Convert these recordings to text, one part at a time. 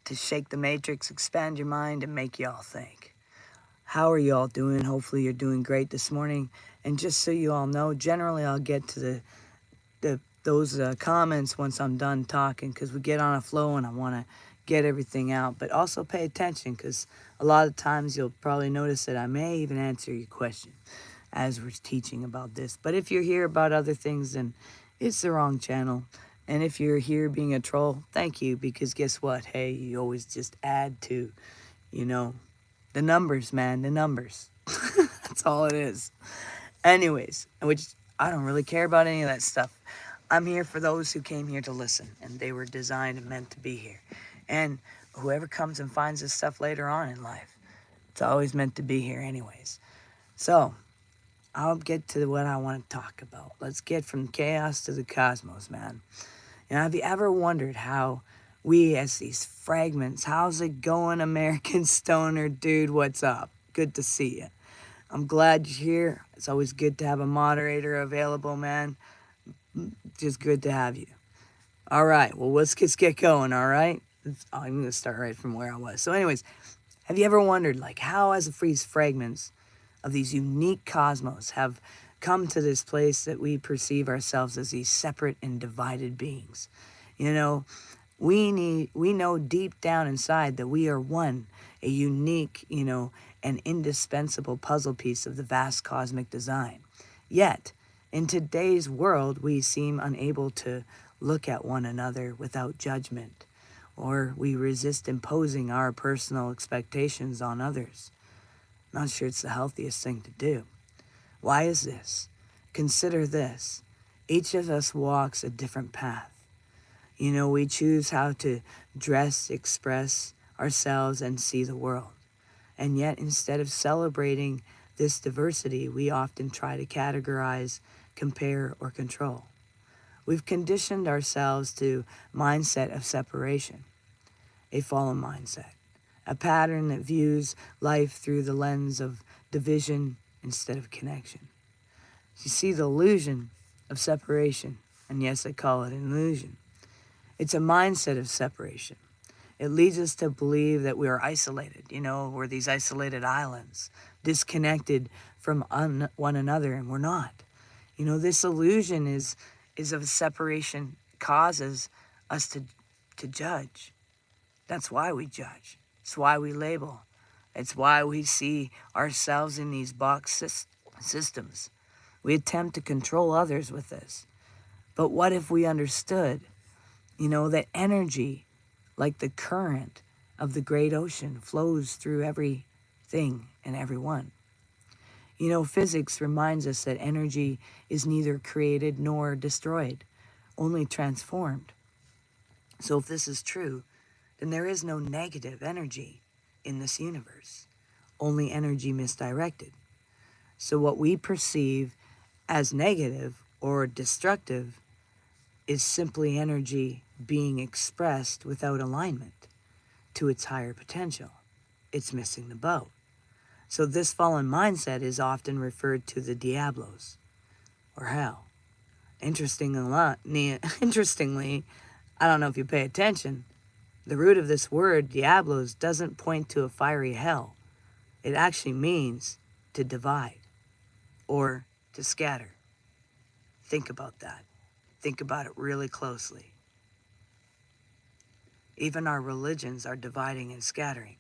to shake the matrix, expand your mind, and make y'all think. How are y'all doing? Hopefully you're doing great this morning. And just so you all know, generally I'll get to those comments once I'm done talking, because we get on a flow and I want to get everything out. But also pay attention, because a lot of times you'll probably notice that I may even answer your question as we're teaching about this. But if you're here about other things, then it's the wrong channel. And if you're here being a troll, thank you, because guess what? Hey, you always just add to, you know, the numbers, man, the numbers. That's all it is. Anyways, which I don't really care about any of that stuff. I'm here for those who came here to listen, and they were designed and meant to be here. And whoever comes and finds this stuff later on in life, it's always meant to be here anyways. So, I'll get to what I want to talk about. Let's get from chaos to the cosmos, man. And have you ever wondered how we, as these fragments, how's it going, American Stoner dude? What's up? Good to see you. I'm glad you're here. It's always good to have a moderator available, man. Just good to have you. All right, well, let's just get going, all right? I'm going to start right from where I was. So anyways, have you ever wondered, like, how as these fragments of these unique cosmos have come to this place that we perceive ourselves as these separate and divided beings? You know, we know deep down inside that we are one, a unique, an indispensable puzzle piece of the vast cosmic design. Yet, in today's world, we seem unable to look at one another without judgment, or we resist imposing our personal expectations on others. Not sure it's the healthiest thing to do. Why is this? Consider this. Each of us walks a different path. We choose how to dress, express ourselves, and see the world. And yet, instead of celebrating this diversity, we often try to categorize, compare, or control. We've conditioned ourselves to mindset of separation, a fallen mindset, a pattern that views life through the lens of division instead of connection. You see the illusion of separation, and yes, I call it an illusion. It's a mindset of separation. It leads us to believe that we are isolated, we're these isolated islands, disconnected from one another, and we're not. This illusion is of separation causes us to judge. That's why we judge. It's why we label. It's why we see ourselves in these box systems. We attempt to control others with this. But what if we understood, that energy, like the current of the great ocean, flows through everything and everyone? Physics reminds us that energy is neither created nor destroyed, only transformed. So if this is true, then there is no negative energy in this universe, only energy misdirected. So what we perceive as negative or destructive is simply energy being expressed without alignment to its higher potential. It's missing the boat. So this fallen mindset is often referred to the Diablos, or hell. Interestingly, I don't know if you pay attention, the root of this word, Diablos, doesn't point to a fiery hell. It actually means to divide or to scatter. Think about that. Think about it really closely. Even our religions are dividing and scattering.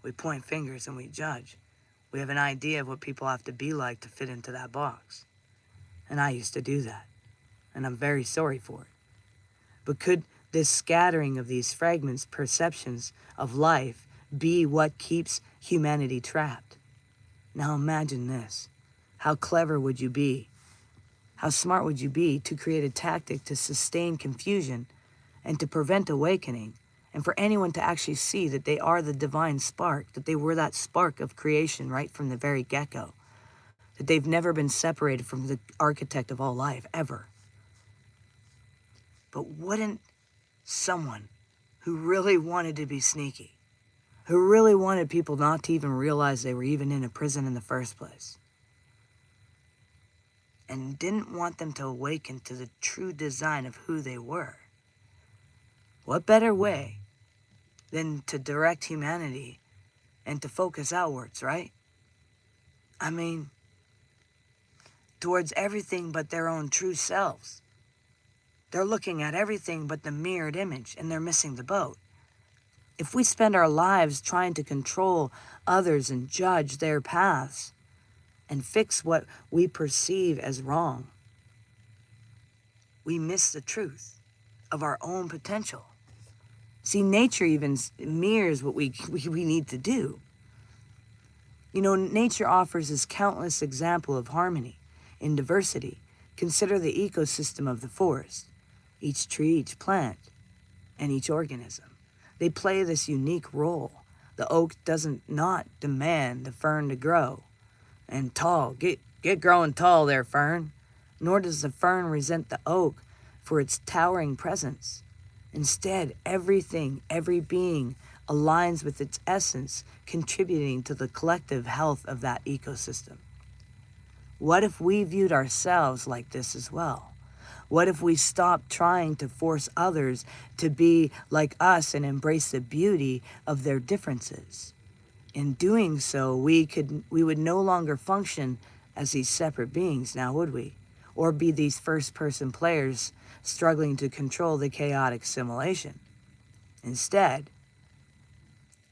We point fingers and we judge. We have an idea of what people have to be like to fit into that box. And I used to do that. And I'm very sorry for it. But could this scattering of these fragments, perceptions of life, be what keeps humanity trapped? Now imagine this. How clever would you be? How smart would you be to create a tactic to sustain confusion and to prevent awakening, and for anyone to actually see that they are the divine spark, that they were that spark of creation right from the very get-go, that they've never been separated from the architect of all life, ever. But wouldn't someone who really wanted to be sneaky, who really wanted people not to even realize they were even in a prison in the first place, and didn't want them to awaken to the true design of who they were, what better way than to direct humanity and to focus outwards, right? I mean, towards everything but their own true selves. They're looking at everything but the mirrored image, and they're missing the boat. If we spend our lives trying to control others and judge their paths and fix what we perceive as wrong, we miss the truth of our own potential. See, nature even mirrors what we need to do. You know, nature offers us countless examples of harmony in diversity. Consider the ecosystem of the forest. Each tree, each plant, and each organism. They play this unique role. The oak doesn't not demand the fern to grow. And tall, get growing tall there, fern. Nor does the fern resent the oak for its towering presence. Instead, everything, every being aligns with its essence, contributing to the collective health of that ecosystem. What if we viewed ourselves like this as well? What if we stopped trying to force others to be like us and embrace the beauty of their differences? In doing so, we would no longer function as these separate beings, now would we? Or be these first-person players struggling to control the chaotic simulation. Instead,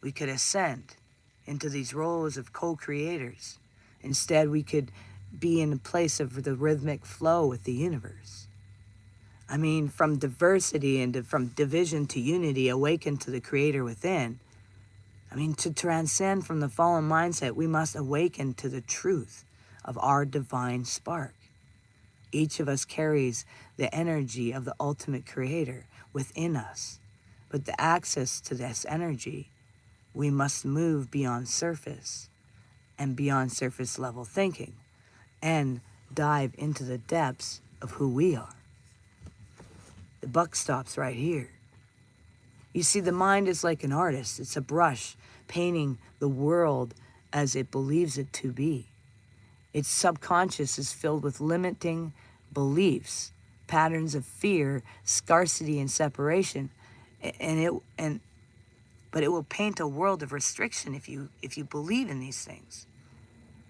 we could ascend into these roles of co-creators. Instead, we could be in a place of the rhythmic flow with the universe. I mean, from diversity and from division to unity, awaken to the creator within. I mean, to transcend from the fallen mindset, we must awaken to the truth of our divine spark. Each of us carries the energy of the ultimate creator within us. But the access to this energy, we must move beyond surface and beyond surface level thinking and dive into the depths of who we are. The buck stops right here. You see, the mind is like an artist. It's a brush painting the world as it believes it to be. Its subconscious is filled with limiting beliefs, patterns of fear, scarcity, and separation, but it will paint a world of restriction if you believe in these things.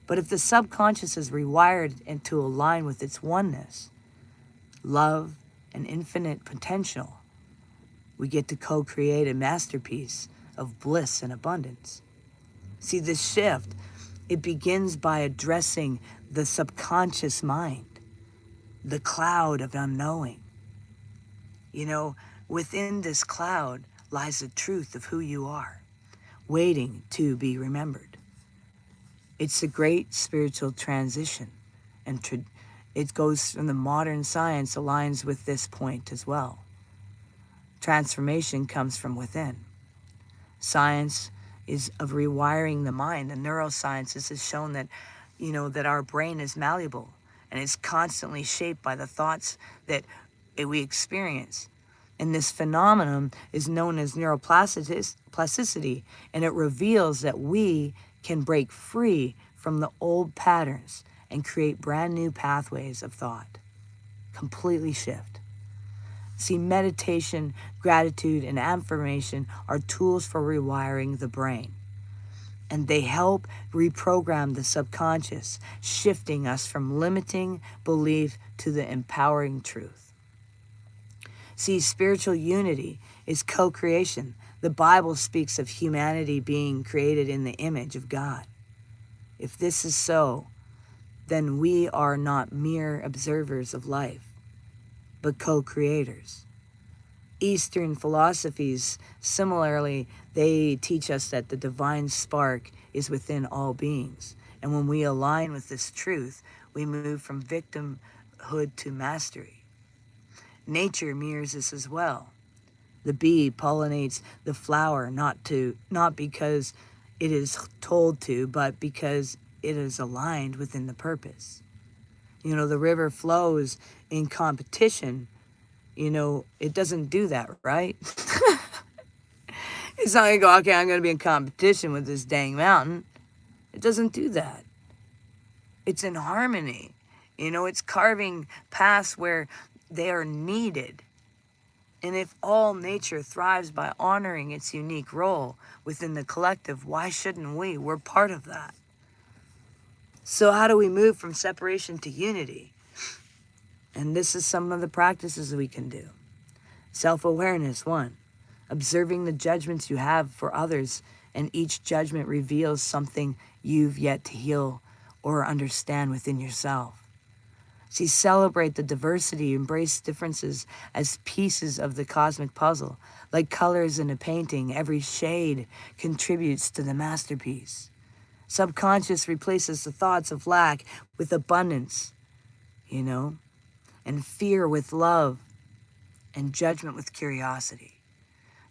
But if the subconscious is rewired and to align with its oneness, love, and infinite potential, we get to co-create a masterpiece of bliss and abundance. See, this shift, it begins by addressing the subconscious mind, the cloud of unknowing. You know, within this cloud lies the truth of who you are, waiting to be remembered. It's a great spiritual transition, and it goes from the modern science, aligns with this point as well. Transformation comes from within. Science is of rewiring the mind, and neuroscience has shown that, you know, that our brain is malleable and it's constantly shaped by the thoughts that we experience. And this phenomenon is known as neuroplasticity, and it reveals that we can break free from the old patterns and create brand new pathways of thought. Completely shift. See, meditation, gratitude, and affirmation are tools for rewiring the brain. And they help reprogram the subconscious, shifting us from limiting belief to the empowering truth. See, spiritual unity is co-creation. The Bible speaks of humanity being created in the image of God. If this is so, then we are not mere observers of life, but co-creators. Eastern philosophies, similarly, they teach us that the divine spark is within all beings. And when we align with this truth, we move from victimhood to mastery. Nature mirrors this as well. The bee pollinates the flower not because it is told to, but because it is aligned within the purpose. You know, the river flows in competition. You know, it doesn't do that, right? It's not going to go, okay, I'm going to be in competition with this dang mountain. It doesn't do that. It's in harmony. You know, it's carving paths where they are needed. And if all nature thrives by honoring its unique role within the collective, why shouldn't we? We're part of that. So how do we move from separation to unity? And this is some of the practices we can do. Self-awareness, 1. Observing the judgments you have for others, and each judgment reveals something you've yet to heal or understand within yourself. See, celebrate the diversity, embrace differences as pieces of the cosmic puzzle. Like colors in a painting, every shade contributes to the masterpiece. Subconscious replaces the thoughts of lack with abundance, and fear with love, and judgment with curiosity.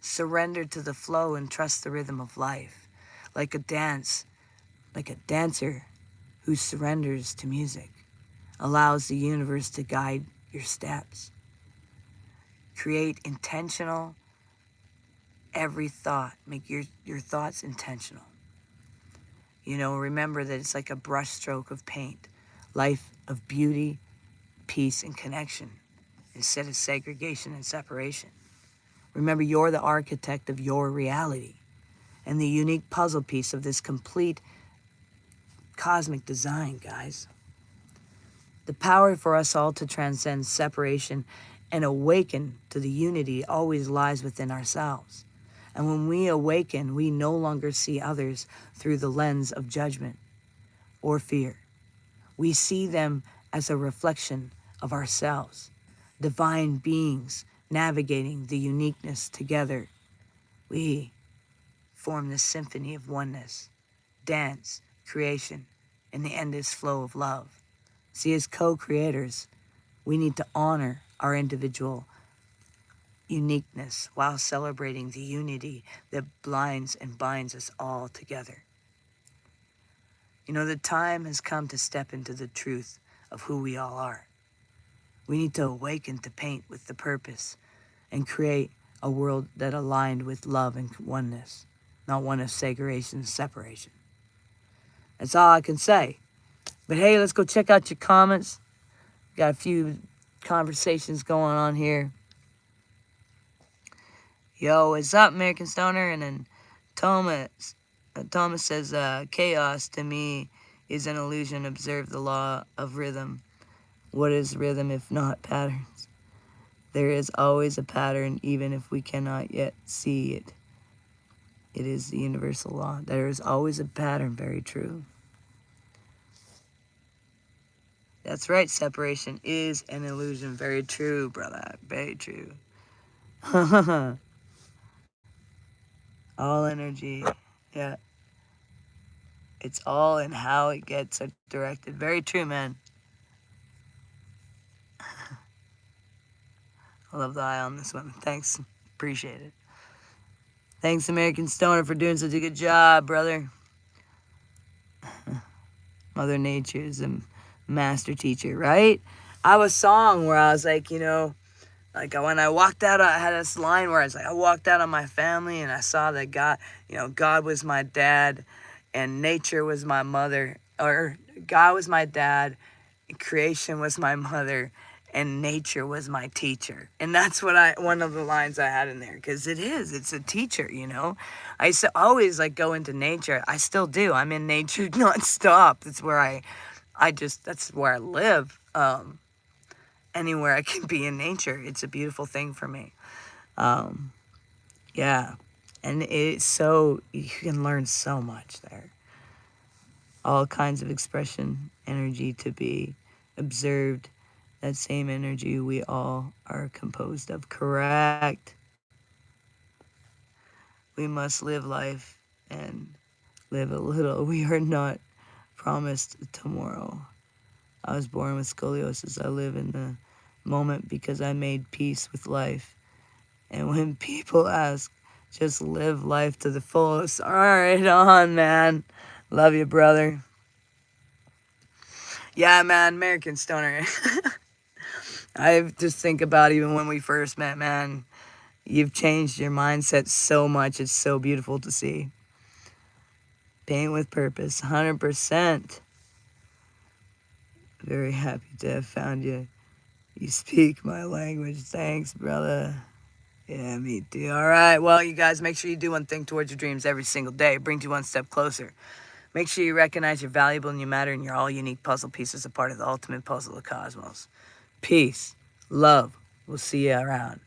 Surrender to the flow and trust the rhythm of life. Like a dancer who surrenders to music, allows the universe to guide your steps. Create intentional every thought. Make your thoughts intentional. Remember that it's like a brushstroke of paint. Life of beauty, peace, and connection instead of segregation and separation. Remember, you're the architect of your reality and the unique puzzle piece of this complete cosmic design, guys. The power for us all to transcend separation and awaken to the unity always lies within ourselves. And when we awaken, we no longer see others through the lens of judgment or fear. We see them as a reflection of ourselves, divine beings navigating the uniqueness together. We form the symphony of oneness, dance, creation, and the endless flow of love. See, as co-creators, we need to honor our individual uniqueness while celebrating the unity that blinds and binds us all together. The time has come to step into the truth of who we all are. We need to awaken to paint with the purpose and create a world that aligned with love and oneness, not one of segregation and separation. That's all I can say. But hey, let's go check out your comments. Got a few conversations going on here. Yo, what's up, American Stoner? And then Thomas says, chaos to me is an illusion. Observe the law of rhythm. What is rhythm if not patterns? There is always a pattern, even if we cannot yet see it. It is the universal law. There is always a pattern. Very true. That's right. Separation is an illusion. Very true, brother. Very true. All energy. Yeah. It's all in how it gets directed. Very true, man. I love the eye on this one. Thanks. Appreciate it. Thanks, American Stoner, for doing such a good job, brother. Mother Nature is a master teacher, right? I have a song where I was like, like when I walked out, I had this line where I was like, I walked out on my family and I saw that God, God was my dad and nature was my mother, or God was my dad, and creation was my mother, and nature was my teacher. And that's one of the lines I had in there, because it's a teacher, I used to always go into nature. I still do. I'm in nature nonstop. That's where that's where I live. Anywhere I can be in nature, it's a beautiful thing for me. Yeah. And you can learn so much there. All kinds of expression, energy to be observed. That same energy we all are composed of. Correct. We must live life and live a little. We are not promised tomorrow. I was born with scoliosis. I live in the moment because I made peace with life. And when people ask, just live life to the fullest. All right, on, man. Love you, brother. Yeah, man, American Stoner. I just think about even when we first met, man. You've changed your mindset so much. It's so beautiful to see. Paint with purpose, 100%. Very happy to have found you. You speak my language. Thanks, brother. Yeah, me too. All right. Well, you guys, make sure you do one thing towards your dreams every single day. It brings you one step closer. Make sure you recognize you're valuable and you matter and you're all unique puzzle pieces, a part of the ultimate puzzle of the cosmos. Peace. Love. We'll see you around.